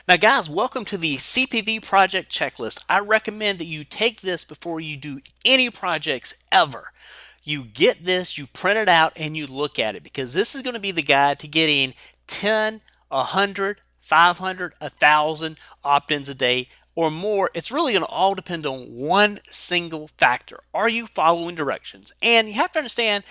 Now, guys, welcome to the CPV project checklist. I recommend that you take this before you do any projects ever. You get this, you print it out, and you look at it because this is going to be the guide to getting 10, 100, 500, 1,000 opt ins a day or more. It's really going to all depend on one single factor. Are you following directions? And you have to understand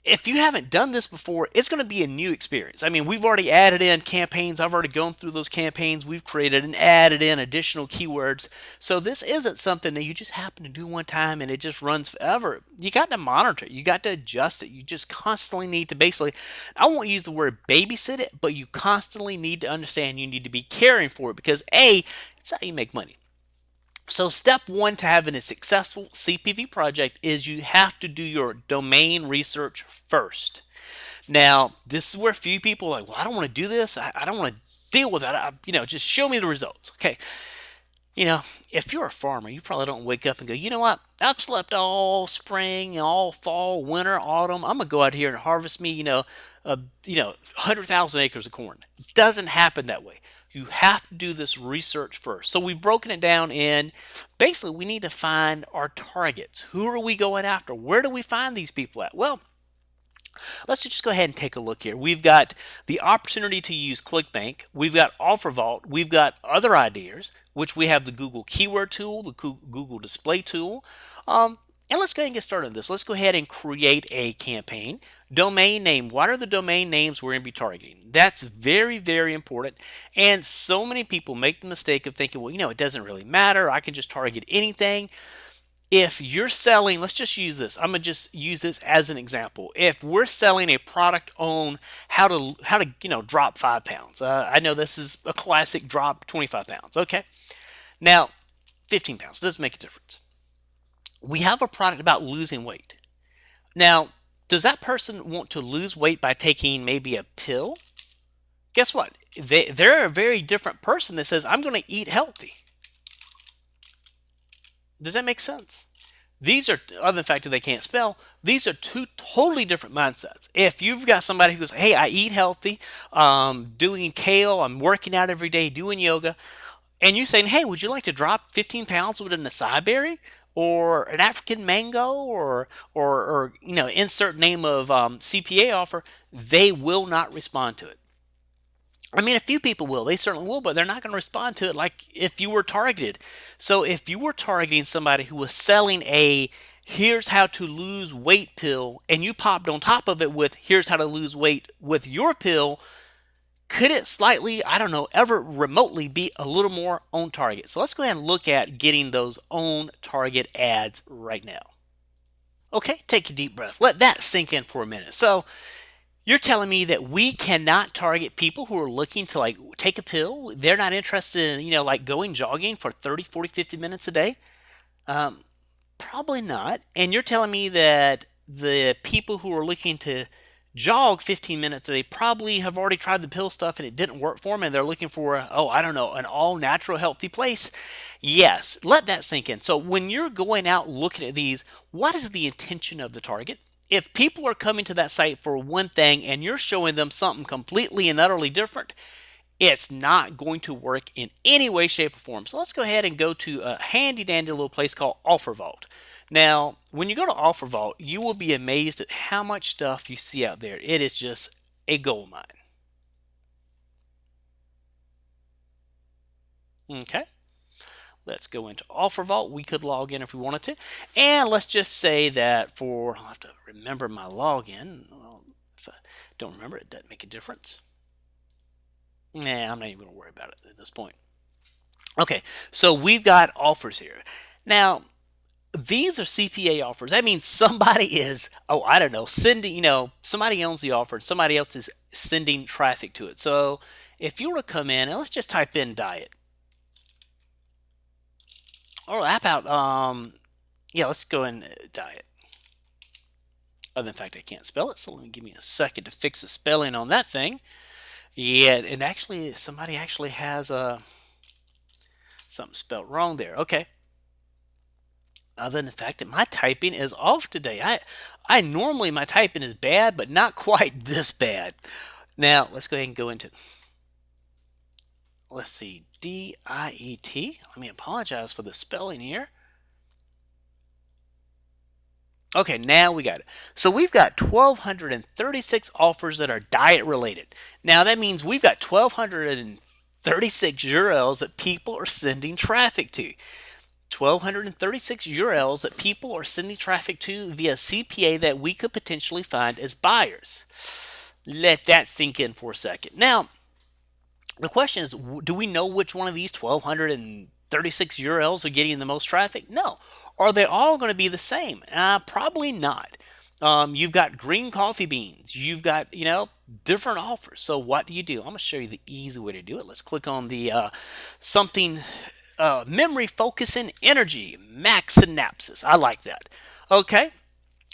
if you haven't done this before, it's going to be a new experience. I mean, we've already added in campaigns. I've already gone through those campaigns. We've created and added in additional keywords. So this isn't something that you just happen to do one time and it just runs forever. You got to monitor it. You got to adjust it. You just constantly need to basically, I won't use the word babysit it, but you constantly need to understand you need to be caring for it because A, it's how you make money. So step one to having a successful CPV project is you have to do your domain research first. Now, this is where few people are like, well, I don't want to do this. I don't want to deal with that. Just show me the results. Okay. You know, if you're a farmer, you probably don't wake up and go, you know what? I've slept all spring, all fall, winter, autumn. I'm gonna go out here and harvest me, 100,000 acres of corn. It doesn't happen that way. You have to do this research first. So we've broken it down in basically we need to find our targets. Who are we going after? Where do we find these people at? Well, let's just go ahead and take a look here. We've got the opportunity to use ClickBank. We've got OfferVault. We've got other ideas, which we have the Google Keyword Tool, the Google Display Tool. And let's go ahead and get started on this. Let's go ahead and create a campaign. Domain name. What are the domain names we're going to be targeting? That's very, very important. And so many people make the mistake of thinking, well, it doesn't really matter. I can just target anything. If you're selling, let's just use this. I'm gonna just use this as an example. If we're selling a product on how to drop 5 pounds, I know this is a classic drop 25 pounds. Okay, now 15 pounds doesn't make a difference. We have a product about losing weight. Now, does that person want to lose weight by taking maybe a pill? Guess what? They're a very different person that says, I'm going to eat healthy. Does that make sense? These are, other than the fact that they can't spell, these are two totally different mindsets. If you've got somebody who goes, hey, I eat healthy, doing kale, I'm working out every day, doing yoga, and you're saying, hey, would you like to drop 15 pounds with an acai berry? Or an African mango, or insert name of CPA offer, they will not respond to it. I mean, a few people will. They certainly will, but they're not going to respond to it like if you were targeted. So if you were targeting somebody who was selling a here's how to lose weight pill and you popped on top of it with here's how to lose weight with your pill, could it slightly, I don't know, ever remotely be a little more on target? So let's go ahead and look at getting those on target ads right now. Okay, take a deep breath. Let that sink in for a minute. So you're telling me that we cannot target people who are looking to like take a pill? They're not interested in, like going jogging for 30, 40, 50 minutes a day? Um, Probably not. And you're telling me that the people who are looking to jog 15 minutes a day probably have already tried the pill stuff and it didn't work for them and they're looking for, I don't know, an all natural healthy place. Yes, let that sink in. So when you're going out looking at these, what is the intention of the target? If people are coming to that site for one thing and you're showing them something completely and utterly different, it's not going to work in any way, shape, or form. So let's go ahead and go to a handy dandy little place called OfferVault. Now, when you go to OfferVault, you will be amazed at how much stuff you see out there. It is just a gold mine. Okay, let's go into OfferVault. We could log in if we wanted to. And let's just say that I'll have to remember my login. Well, if I don't remember, it doesn't make a difference. Nah, I'm not even going to worry about it at this point. Okay, so we've got offers here. Now, these are CPA offers. That means somebody is, I don't know, sending, somebody owns the offer and somebody else is sending traffic to it. So if you were to come in and let's just type in diet. Or app out, yeah, let's go in diet. Other than the fact I can't spell it, so let me give me a second to fix the spelling on that thing. Yeah, and actually, somebody actually has something spelled wrong there. Okay. Other than the fact that my typing is off today. I normally my typing is bad, but not quite this bad. Now let's go ahead and go into let's see, DIET. Let me apologize for the spelling here. Okay, now we got it. So we've got 1,236 offers that are diet related. Now that means we've got 1,236 URLs that people are sending traffic to. 1,236 URLs that people are sending traffic to via CPA that we could potentially find as buyers. Let that sink in for a second. Now, the question is, do we know which one of these 1,236 URLs are getting the most traffic? No. Are they all going to be the same? Probably not. You've got green coffee beans. You've got, different offers. So what do you do? I'm going to show you the easy way to do it. Let's click on the something memory, focus, and energy, max synapses. I like that. Okay.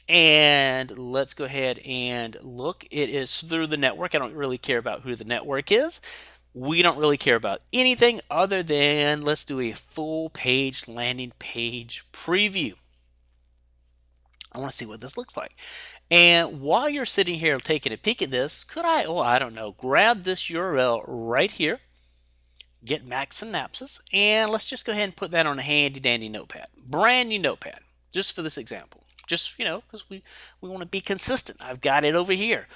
And let's go ahead and look. It is through the network. I don't really care about who the network is. We don't really care about anything other than let's do a full page landing page preview. I want to see what this looks like. And while you're sitting here taking a peek at this, could I, I don't know, grab this URL right here, get max synapses, and let's just go ahead and put that on a handy dandy notepad. Brand new notepad, just for this example. Just, because we want to be consistent. I've got it over here.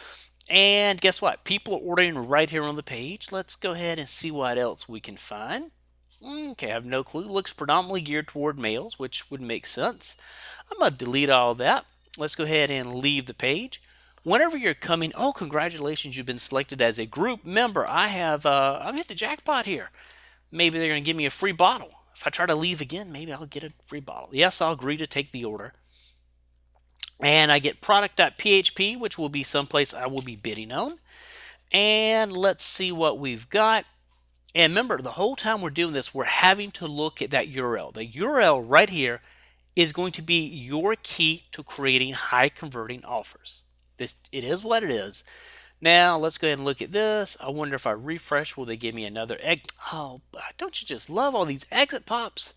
And guess what? People are ordering right here on the page. Let's go ahead and see what else we can find. Okay, I have no clue. Looks predominantly geared toward males, which would make sense. I'm going to delete all that. Let's go ahead and leave the page. Whenever you're coming, oh, congratulations, you've been selected as a group member. I'm hit the jackpot here. Maybe they're going to give me a free bottle. If I try to leave again, maybe I'll get a free bottle. Yes, I'll agree to take the order. And I get product.php, which will be someplace I will be bidding on. And let's see what we've got. And remember, the whole time we're doing this, we're having to look at that URL. The URL right here is going to be your key to creating high converting offers. It is what it is. Now, let's go ahead and look at this. I wonder if I refresh, will they give me another egg? Oh, don't you just love all these exit pops?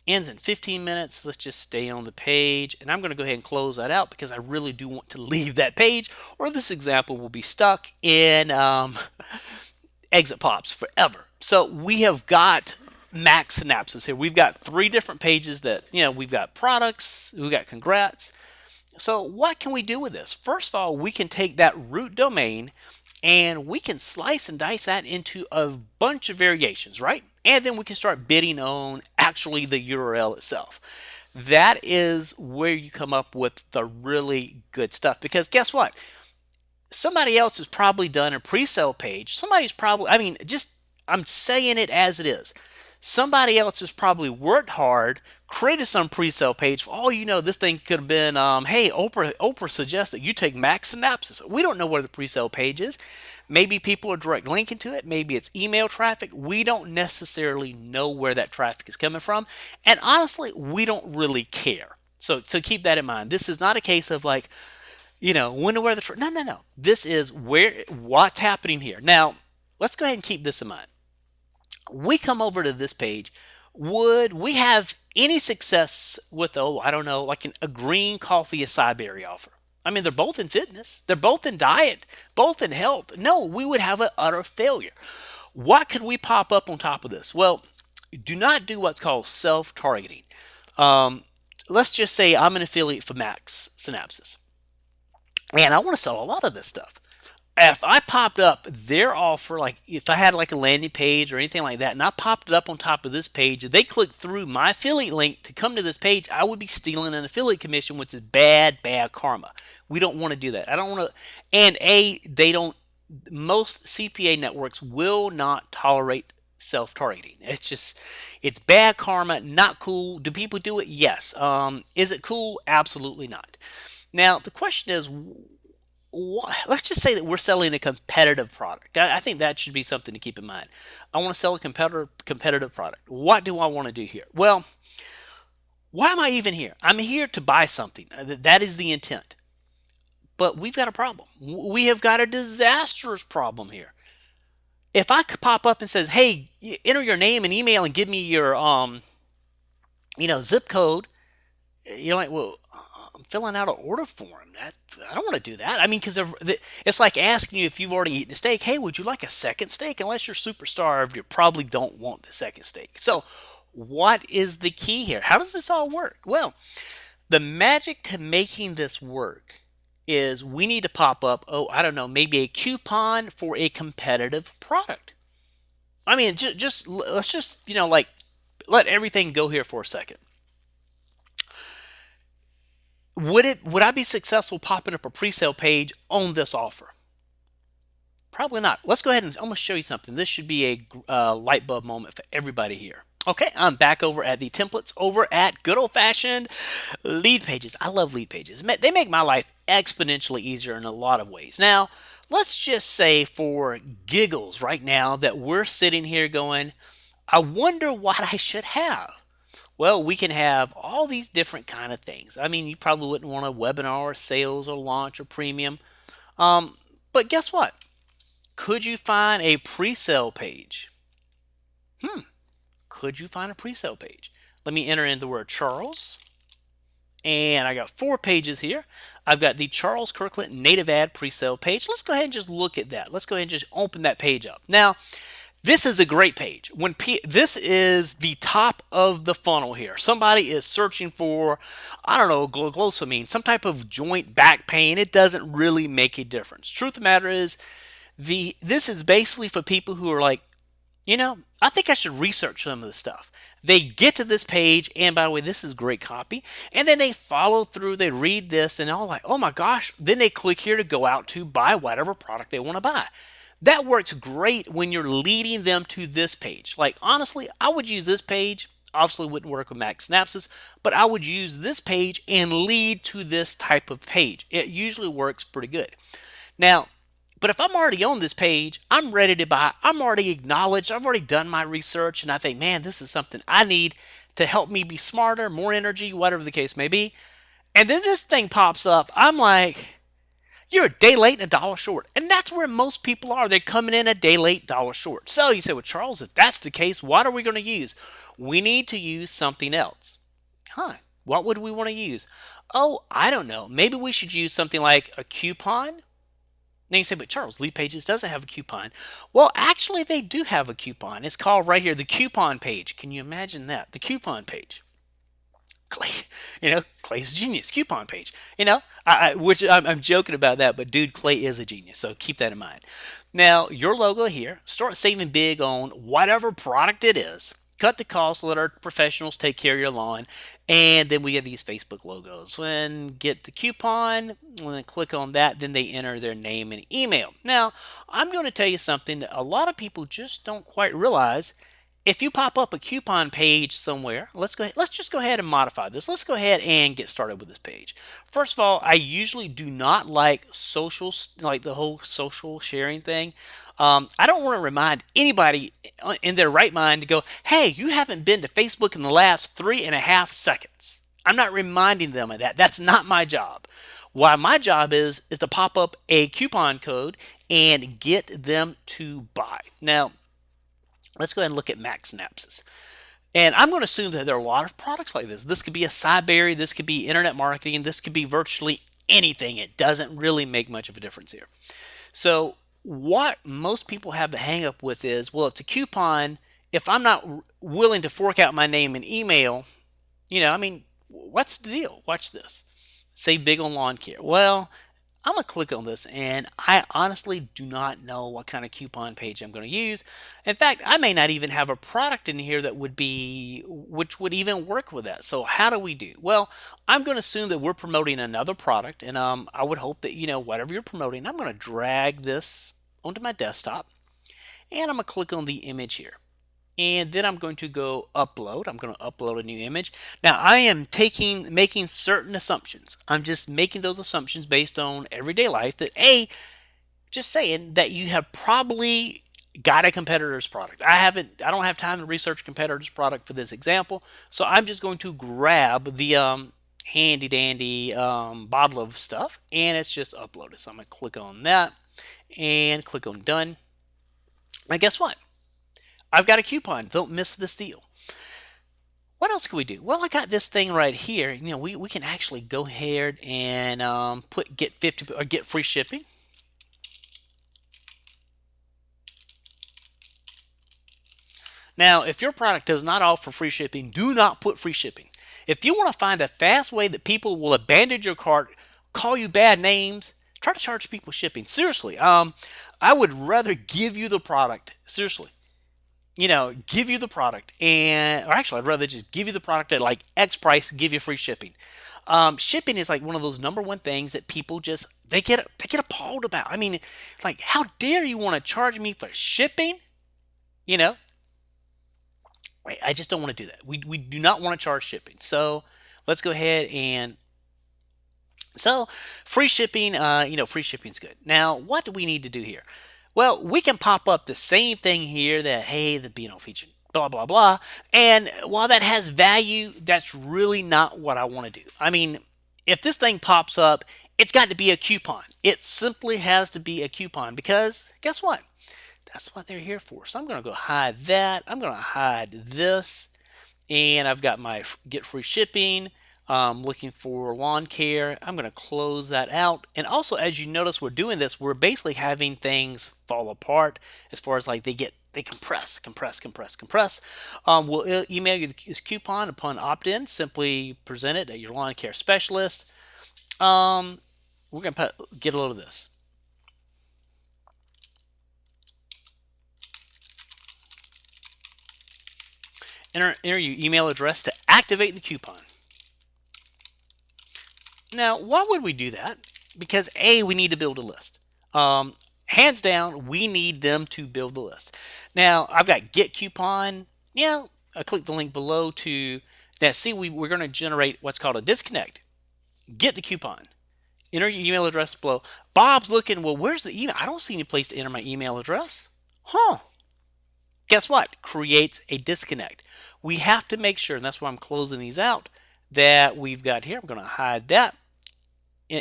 Ends in 15 minutes. Let's just stay on the page. And I'm going to go ahead and close that out because I really do want to leave that page, or this example will be stuck in exit pops forever. So we have got max synapses here. We've got 3 different pages that, we've got products, we've got congrats. So what can we do with this? First of all, we can take that root domain and we can slice and dice that into a bunch of variations, right? And then we can start bidding on actually the URL itself. That is where you come up with the really good stuff, because guess what? Somebody else has probably done a pre-sale page. I'm saying it as it is. Somebody else has probably worked hard, created some pre-sale page. For all you know, this thing could have been, hey, Oprah suggests that you take max synapses. We don't know where the pre-sale page is. Maybe people are direct linking to it. Maybe it's email traffic. We don't necessarily know where that traffic is coming from. And honestly, we don't really care. So keep that in mind. This is not a case of like, when to wear the no. This is what's happening here. Now, let's go ahead and keep this in mind. We come over to this page. Would we have any success with, like a green coffee acai berry offer? I mean, they're both in fitness. They're both in diet, both in health. No, we would have an utter failure. What could we pop up on top of this? Well, do not do what's called self-targeting. Let's just say I'm an affiliate for Max Synapses, and I want to sell a lot of this stuff. If I popped up their offer, like if I had like a landing page or anything like that, and I popped it up on top of this page, if they clicked through my affiliate link to come to this page, I would be stealing an affiliate commission, which is bad karma. We don't want to do that. I don't want to, and most CPA networks will not tolerate self-targeting. It's bad karma, not cool. Do people do it? Yes. Is it cool? Absolutely not. Now, the question is, let's just say that we're selling a competitive product. I think that should be something to keep in mind. I want to sell a competitive product. What do I want to do here? Well, why am I even here? I'm here to buy something. That is the intent. But we've got a problem. We have got a disastrous problem here. If I could pop up and says, hey, enter your name and email and give me your zip code, you're like, well, filling out an order form. I don't want to do that. I mean, because it's like asking you if you've already eaten a steak. Hey, would you like a second steak? Unless you're super starved, you probably don't want the second steak. So, what is the key here? How does this all work? Well, the magic to making this work is we need to pop up, oh, I don't know, maybe a coupon for a competitive product. I mean, just let's just, like let everything go here for a second. Would I be successful popping up a pre-sale page on this offer? Probably not. Let's go ahead and I'm going to show you something. This should be a light bulb moment for everybody here. Okay, I'm back over at the templates over at good old fashioned lead pages. I love lead pages. They make my life exponentially easier in a lot of ways. Now, let's just say for giggles right now that we're sitting here going, I wonder what I should have. Well, we can have all these different kind of things. I mean, you probably wouldn't want a webinar or sales or launch or premium. But guess what? Could you find a pre-sale page? Could you find a pre-sale page? Let me enter in the word Charles. And I got 4 pages here. I've got the Charles Kirkland native ad pre-sale page. Let's go ahead and just look at that. Let's go ahead and just open that page up. Now, this is a great page. This is the top of the funnel here. Somebody is searching for, I don't know, glucosamine, some type of joint back pain. It doesn't really make a difference. Truth of the matter is, this is basically for people who are like, I think I should research some of this stuff. They get to this page, and by the way, this is great copy, and then they follow through, they read this, and all like, oh my gosh, then they click here to go out to buy whatever product they want to buy. That works great when you're leading them to this page. Like, honestly, I would use this page. Obviously, wouldn't work with Max Synapses, but I would use this page and lead to this type of page. It usually works pretty good. Now, but if I'm already on this page, I'm ready to buy, I'm already acknowledged, I've already done my research, and I think, man, this is something I need to help me be smarter, more energy, whatever the case may be. And then this thing pops up. I'm like, you're a day late and a dollar short. And that's where most people are. They're coming in a day late, dollar short. So you say, well, Charles, if that's the case, what are we going to use? We need to use something else. What would we want to use? Oh, I don't know. Maybe we should use something like a coupon. Now you say, but Charles, Lead Pages doesn't have a coupon. Well, actually, they do have a coupon. It's called right here, the coupon page. Can you imagine that? The coupon page. Clay, Clay's a genius. Coupon page. I'm joking about that, but dude, Clay is a genius. So keep that in mind. Now, your logo here, start saving big on whatever product it is. Cut the costs, let our professionals take care of your lawn, and then we have these Facebook logos. When get the coupon, when they click on that, then they enter their name and email. Now, I'm going to tell you something that a lot of people just don't quite realize. If you pop up a coupon page somewhere, let's just go ahead and modify this. Let's go ahead and get started with this page. First of all, I usually do not like socials, like the whole social sharing thing. I don't want to remind anybody in their right mind to go, hey, you haven't been to Facebook in the last 3.5 seconds. I'm not reminding them of that. That's not my job. What my job is to pop up a coupon code and get them to buy. Now, let's go ahead and look at Max Synapses. And I'm going to assume that there are a lot of products like this. This could be a Sideberry. This could be internet marketing. This could be virtually anything. It doesn't really make much of a difference here. So what most people have the hang up with is, well, it's a coupon. If I'm not willing to fork out my name and email, what's the deal? Watch this. Save big on lawn care. Well, I'm going to click on this, and I honestly do not know what kind of coupon page I'm going to use. In fact, I may not even have a product in here which would even work with that. So how do we do? Well, I'm going to assume that we're promoting another product, and I would hope that, whatever you're promoting, I'm going to drag this onto my desktop, and I'm going to click on the image here. And then I'm going to go upload. I'm going to upload a new image. Now I am making certain assumptions. I'm just making those assumptions based on everyday life that just saying that you have probably got a competitor's product. I don't have time to research competitor's product for this example. So I'm just going to grab the handy dandy bottle of stuff, and it's just uploaded. So I'm going to click on that and click on done. And guess what? I've got a coupon. Don't miss this deal. What else can we do? Well, I got this thing right here. We can actually go ahead and put get 50 or get free shipping. Now, if your product does not offer free shipping, do not put free shipping. If you want to find a fast way that people will abandon your cart, call you bad names, try to charge people shipping. Seriously, I would rather give you the product. Seriously, give you the product, or actually, I'd rather just give you the product at like X price, give you free shipping. Shipping is like one of those number one things that people just they get appalled about. I mean, like, how dare you want to charge me for shipping? You know, I just don't want to do that. We do not want to charge shipping. So let's go ahead and free shipping. Free shipping is good. Now, what do we need to do here? Well, we can pop up the same thing here that, hey, the featured blah blah blah. And while that has value, that's really not what I want to do. I mean, if this thing pops up, it's got to be a coupon. It simply has to be a coupon because guess what? That's what they're here for. So I'm going to go hide that. I'm going to hide this. And I've got my get free shipping. Looking for lawn care. I'm going to close that out. And also, as you notice, we're doing this. We're basically having things fall apart as far as like they compress. We'll email you this coupon upon opt-in. Simply present it at your lawn care specialist. We're going to get a load of this. Enter your email address to activate the coupon. Now, why would we do that? Because A, we need to build a list. Hands down, we need them to build the list. Now, I've got get coupon. Yeah, I click the link below to that. See, we're going to generate what's called a disconnect. Get the coupon. Enter your email address below. Bob's looking, well, where's the email? I don't see any place to enter my email address. Huh. Guess what? Creates a disconnect. We have to make sure, and that's why I'm closing these out, that we've got here. I'm going to hide that.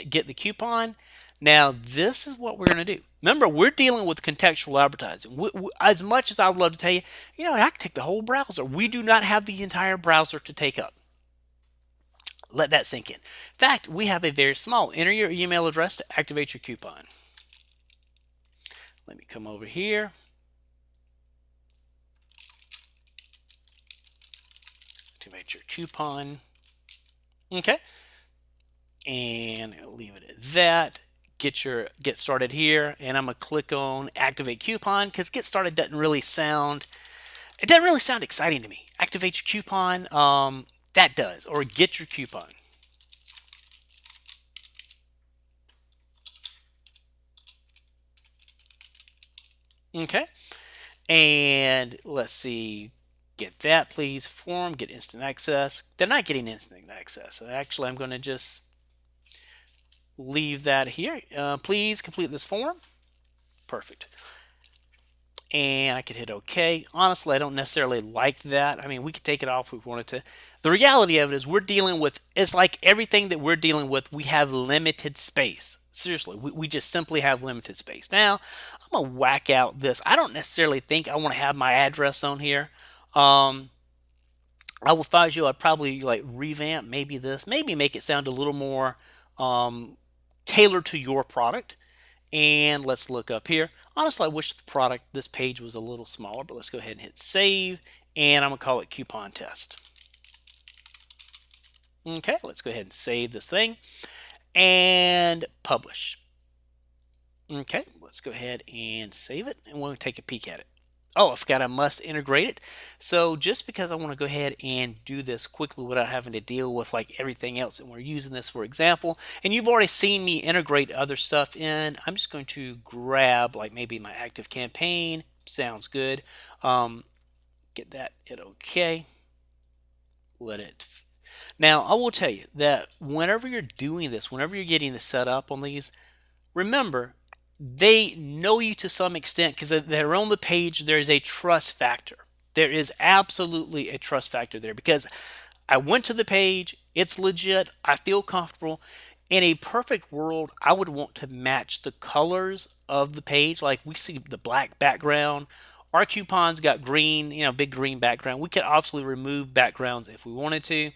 Get the coupon. Now, this is what we're going to do. Remember, we're dealing with contextual advertising. As much as I would love to tell you, I can take the whole browser. We do not have the entire browser to take up. Let that sink in. In fact, we have a very small. Enter your email address to activate your coupon. Let me come over here. Activate your coupon. Okay. And I'll leave it at that. Get started here, and I'm gonna click on activate coupon because get started doesn't really sound exciting to me. Activate your coupon, that does, or get your coupon. Okay, and let's see. Get that, please. Form, get instant access. They're not getting instant access. Actually, I'm going to just leave that here. Please complete this form. Perfect. And I could hit OK. Honestly, I don't necessarily like that. I mean, we could take it off if we wanted to. The reality of it is we're dealing with, it's like everything that we're dealing with, we have limited space. Seriously, we just simply have limited space. Now, I'm going to whack out this. I don't necessarily think I want to have my address on here. I will advise you, I'd probably like revamp maybe this, maybe make it sound a little more tailored to your product. And let's look up here. Honestly, I wish this page was a little smaller, but let's go ahead and hit save. And I'm going to call it coupon test. Okay, let's go ahead and save this thing and publish. Okay, let's go ahead and save it, and we'll take a peek at it. Oh, I forgot I must integrate it. So just because I want to go ahead and do this quickly without having to deal with like everything else, and we're using this for example, and you've already seen me integrate other stuff in, I'm just going to grab like maybe my active campaign. Sounds good. Get that, hit OK. Let it. Now, I will tell you that whenever you're doing this, whenever you're getting this set up on these, remember, they know you to some extent because they're on the page. There's a trust factor. There is absolutely a trust factor there because I went to the page. It's legit. I feel comfortable. In a perfect world, I would want to match the colors of the page. Like we see the black background Our coupon's got green, big green background. We could obviously remove backgrounds if we wanted to.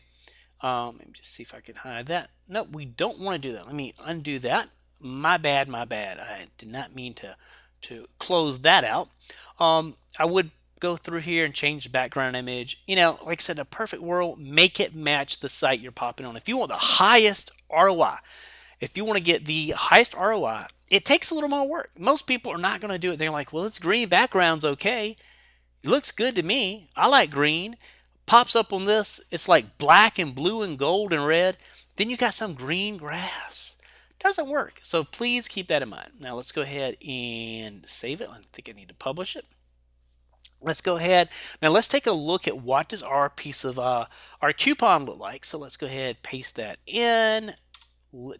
Let me just see if I can hide that. Nope, we don't want to do that. Let me undo that. My bad, my bad. I did not mean to close that out. I would go through here and change the background image. Like I said, in a perfect world, make it match the site you're popping on. If you want the highest ROI, if you want to get the highest ROI, it takes a little more work. Most people are not going to do it. They're like, well, it's green background's okay. It looks good to me. I like green. Pops up on this, it's like black and blue and gold and red. Then you got some green grass. Doesn't work. So please keep that in mind. Now let's go ahead and save it. I think I need to publish it. Let's go ahead. Now let's take a look at what does our piece of our coupon look like. So let's go ahead, paste that in,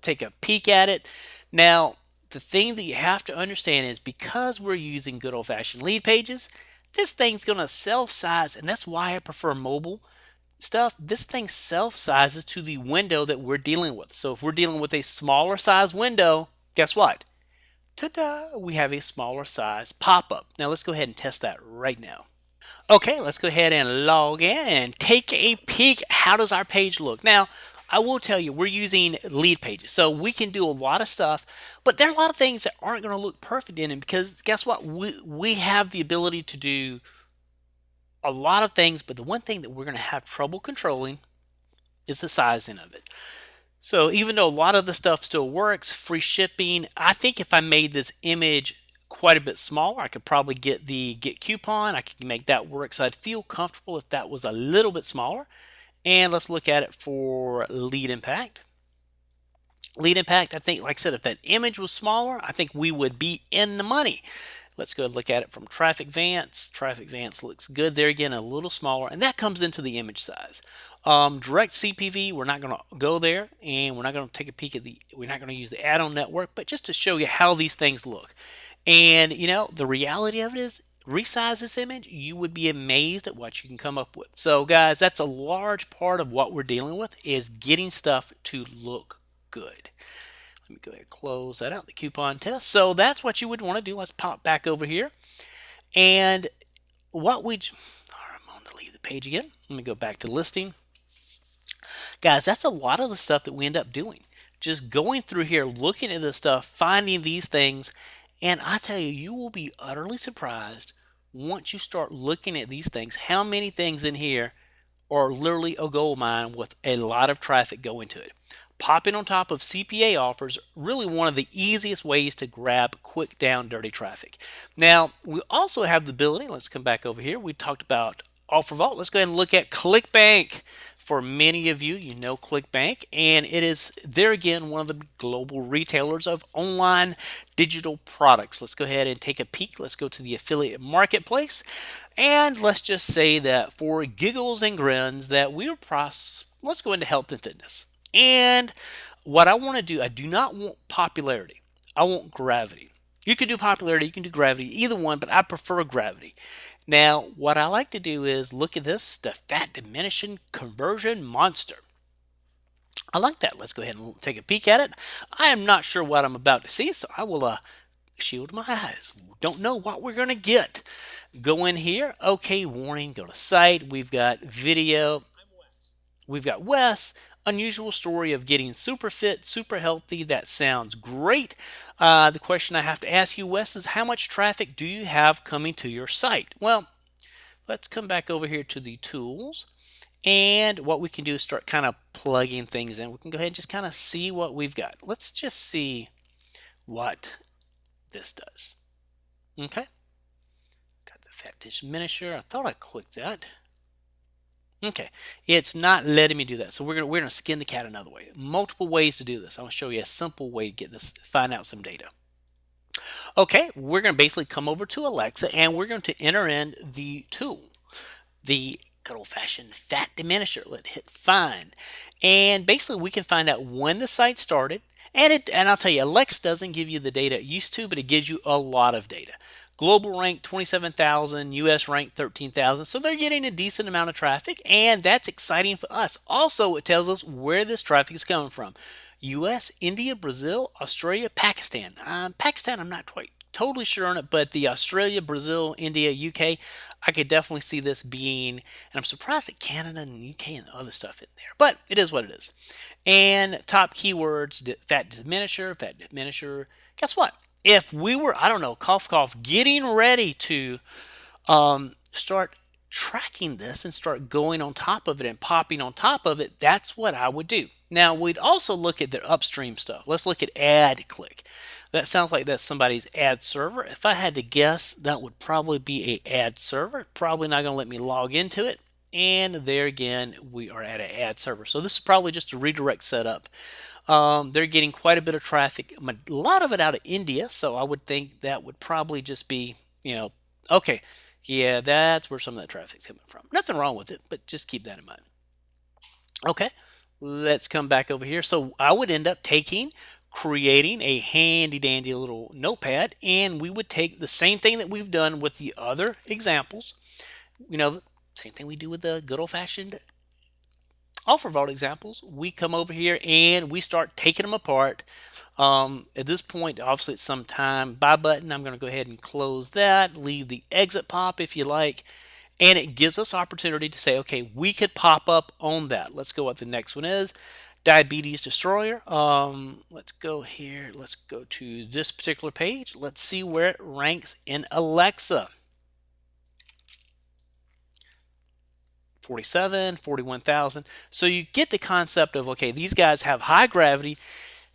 take a peek at it. Now, the thing that you have to understand is because we're using good old-fashioned lead pages, this thing's going to self-size, and that's why I prefer mobile stuff. This thing self-sizes to the window that we're dealing with. So if we're dealing with a smaller size window, guess what? Ta-da! We have a smaller size pop-up. Now let's go ahead and test that right now. Okay, let's go ahead and log in and take a peek. How does our page look? Now, I will tell you, we're using lead pages, so we can do a lot of stuff, but there are a lot of things that aren't going to look perfect in it because guess what? We have the ability to do a lot of things, but the one thing that we're going to have trouble controlling is the sizing of it. So even though a lot of the stuff still works, free shipping, I think if I made this image quite a bit smaller, I could probably get the get coupon. I could make that work. So I'd feel comfortable if that was a little bit smaller. And let's look at it for lead impact. Lead impact, I think, like I said, if that image was smaller, I think we would be in the money. Let's go look at it from Traffic Vance. Traffic Vance looks good there again, a little smaller, and that comes into the image size. Direct CPV, we're not going to go there, and we're not going to take a peek at we're not going to use the add-on network, but just to show you how these things look. And, the reality of it is, resize this image, you would be amazed at what you can come up with. So, guys, that's a large part of what we're dealing with is getting stuff to look good. Let me go ahead and close that out, the coupon test. So that's what you would want to do. Let's pop back over here. And what we, I'm going to leave the page again. Let me go back to listing. Guys, that's a lot of the stuff that we end up doing. Just going through here, looking at this stuff, finding these things. And I tell you, you will be utterly surprised once you start looking at these things, how many things in here are literally a gold mine with a lot of traffic going to it. Popping on top of CPA offers, really one of the easiest ways to grab quick down dirty traffic. Now, we also have the ability, let's come back over here. We talked about Offer Vault. Let's go ahead and look at ClickBank. For many of you, you know ClickBank, and it is, there again, one of the global retailers of online digital products. Let's go ahead and take a peek. Let's go to the affiliate marketplace, and let's just say that for giggles and grins that let's go into health and fitness. And what I want to do, I do not want popularity. I want gravity. You can do popularity, you can do gravity, either one, but I prefer gravity. Now, what I like to do is look at this, the fat diminishing conversion monster. I like that. Let's go ahead and take a peek at it. I am not sure what I'm about to see, so I will shield my eyes. Don't know what we're going to get. Go in here. Okay, warning. Go to site. We've got video. We've got Wes. Unusual story of getting super fit, super healthy. That sounds great. The question I have to ask you, Wes, is how much traffic do you have coming to your site? Well, let's come back over here to the tools. And what we can do is start kind of plugging things in. We can go ahead and just kind of see what we've got. Let's just see what this does. Okay. Got the fat diminisher. I thought I clicked that. Okay, it's not letting me do that. So we're gonna skin the cat another way. Multiple ways to do this. I'll show you a simple way to get this, find out some data. Okay, we're gonna basically come over to Alexa and we're going to enter in the tool, the good old-fashioned fat diminisher. Let's hit find, and basically we can find out when the site started. And I'll tell you, Alexa doesn't give you the data it used to, but it gives you a lot of data. Global rank 27,000, US rank 13,000. So they're getting a decent amount of traffic, and that's exciting for us. Also, it tells us where this traffic is coming from. US, India, Brazil, Australia, Pakistan. Pakistan, I'm not quite totally sure on it, but the Australia, Brazil, India, UK, I could definitely see this being, and I'm surprised at Canada and UK and other stuff in there, but it is what it is. And top keywords, fat diminisher. Guess what? If we were, I don't know, cough, cough, getting ready to start tracking this and start going on top of it and popping on top of it, that's what I would do. Now, we'd also look at their upstream stuff. Let's look at ad click. That sounds like that's somebody's ad server. If I had to guess, that would probably be a ad server. Probably not going to let me log into it. And there again, we are at an ad server. So this is probably just a redirect setup. They're getting quite a bit of traffic, a lot of it out of India. So I would think that would probably just be, okay, yeah, that's where some of that traffic's coming from. Nothing wrong with it, but just keep that in mind. Okay, let's come back over here. So I would end up creating a handy dandy little notepad, and we would take the same thing that we've done with the other examples. Same thing we do with the good old fashioned offer vault examples. We come over here and we start taking them apart. At this point, obviously it's some time. Buy button, I'm going to go ahead and close that. Leave the exit pop if you like. And it gives us opportunity to say, okay, we could pop up on that. Let's go what the next one is. Diabetes Destroyer. Let's go here. Let's go to this particular page. Let's see where it ranks in Alexa. 47, 41,000. So you get the concept of, okay, these guys have high gravity.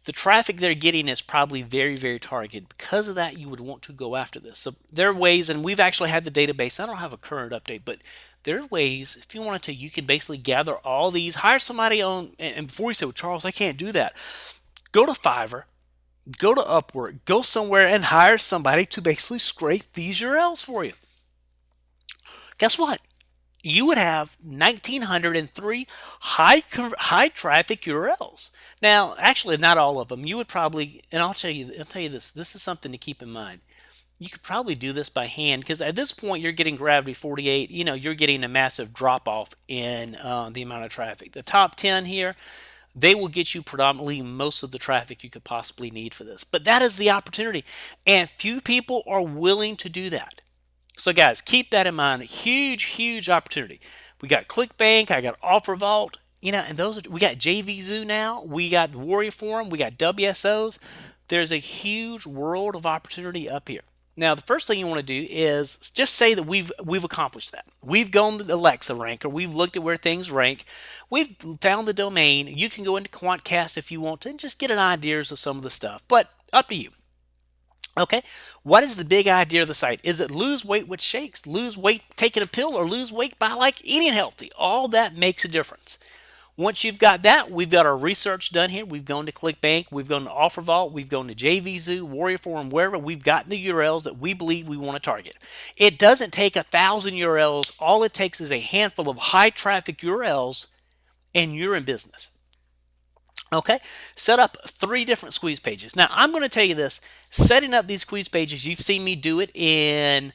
The traffic they're getting is probably very, very targeted. Because of that, you would want to go after this. So there are ways, and we've actually had the database. I don't have a current update, but there are ways, if you wanted to, you can basically gather all these, hire somebody on, and before you say, well, Charles, I can't do that. Go to Fiverr, go to Upwork, go somewhere and hire somebody to basically scrape these URLs for you. Guess what? You would have 1,903 high traffic URLs. Now, actually, not all of them. You would probably, and I'll tell you this. This is something to keep in mind. You could probably do this by hand because at this point you're getting gravity 48. You're getting a massive drop off in the amount of traffic. The top 10 here, they will get you predominantly most of the traffic you could possibly need for this. But that is the opportunity, and few people are willing to do that. So guys, keep that in mind. Huge, huge opportunity. We got ClickBank, I got Offer Vault, and we got JVZoo now. We got the Warrior Forum, we got WSOs. There's a huge world of opportunity up here. Now, the first thing you want to do is just say that we've accomplished that. We've gone to the Alexa ranker. We've looked at where things rank. We've found the domain. You can go into Quantcast if you want to and just get an ideas of some of the stuff. But up to you. Okay, what is the big idea of the site? Is it lose weight with shakes, lose weight taking a pill, or lose weight by eating healthy? All that makes a difference. Once you've got that, we've got our research done here. We've gone to ClickBank, we've gone to Offer Vault, we've gone to JVZoo, Warrior Forum, wherever. We've gotten the URLs that we believe we want to target. It doesn't take 1,000 URLs. All it takes is a handful of high traffic URLs, and you're in business. Okay, set up 3 different squeeze pages. Now, I'm going to tell you this. Setting up these squeeze pages, you've seen me do it in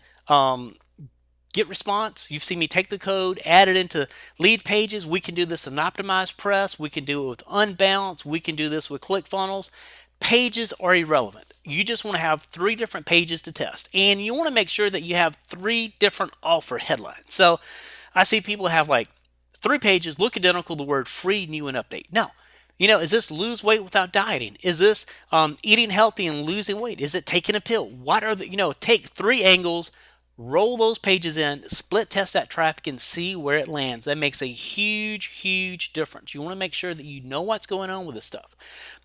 Get Response. You've seen me take the code, add it into lead pages. We can do this in Optimized Press. We can do it with Unbalanced. We can do this with ClickFunnels. Pages are irrelevant. You just want to have 3 different pages to test. And you want to make sure that you have 3 different offer headlines. So I see people have 3 pages, look identical, the word free, new, and update. No. Is this lose weight without dieting? Is this eating healthy and losing weight? Is it taking a pill? What are take 3 angles, roll those pages in, split test that traffic and see where it lands. That makes a huge, huge difference. You want to make sure that you know what's going on with this stuff.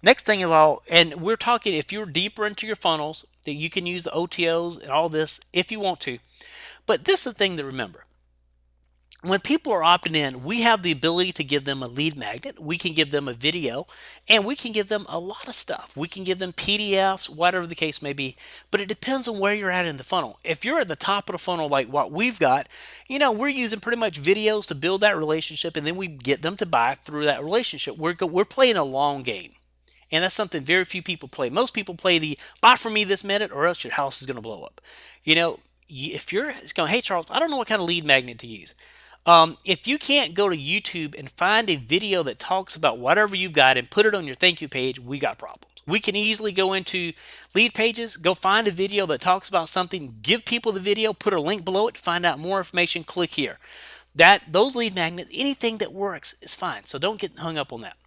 Next thing of all, and we're talking if you're deeper into your funnels, that you can use the OTOs and all this if you want to. But this is the thing to remember. When people are opting in, we have the ability to give them a lead magnet. We can give them a video, and we can give them a lot of stuff. We can give them PDFs, whatever the case may be, but it depends on where you're at in the funnel. If you're at the top of the funnel like what we've got, we're using pretty much videos to build that relationship, and then we get them to buy through that relationship. We're playing a long game, and that's something very few people play. Most people play the buy from me this minute or else your house is going to blow up. If you're going, hey, Charles, I don't know what kind of lead magnet to use. If you can't go to YouTube and find a video that talks about whatever you've got and put it on your thank you page, we got problems. We can easily go into lead pages, go find a video that talks about something, give people the video, put a link below it to find out more information, click here. Those lead magnets, anything that works is fine. So don't get hung up on that.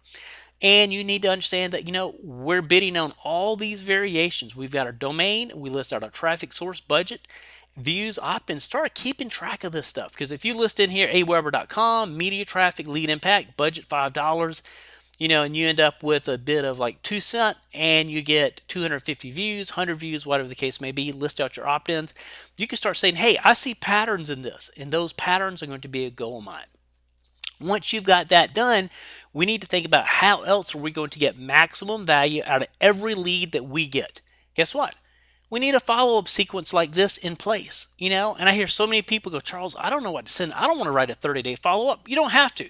And you need to understand that, we're bidding on all these variations. We've got our domain, we list out our traffic source, budget, views, opt-ins. Start keeping track of this stuff, because if you list in here aweber.com, media traffic, lead impact, budget $5, and you end up with a bid of like 2 cents and you get 250 views, 100 views, whatever the case may be, list out your opt-ins. You can start saying, hey, I see patterns in this, and those patterns are going to be a goal of mine. Once you've got that done, we need to think about how else are we going to get maximum value out of every lead that we get. Guess what? We need a follow-up sequence like this in place, and I hear so many people go, Charles, I don't know what to send. I don't want to write a 30-day follow-up. You don't have to.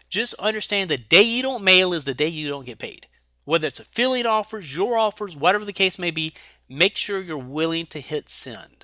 Just understand the day you don't mail is the day you don't get paid. Whether it's affiliate offers, your offers, whatever the case may be, make sure you're willing to hit send.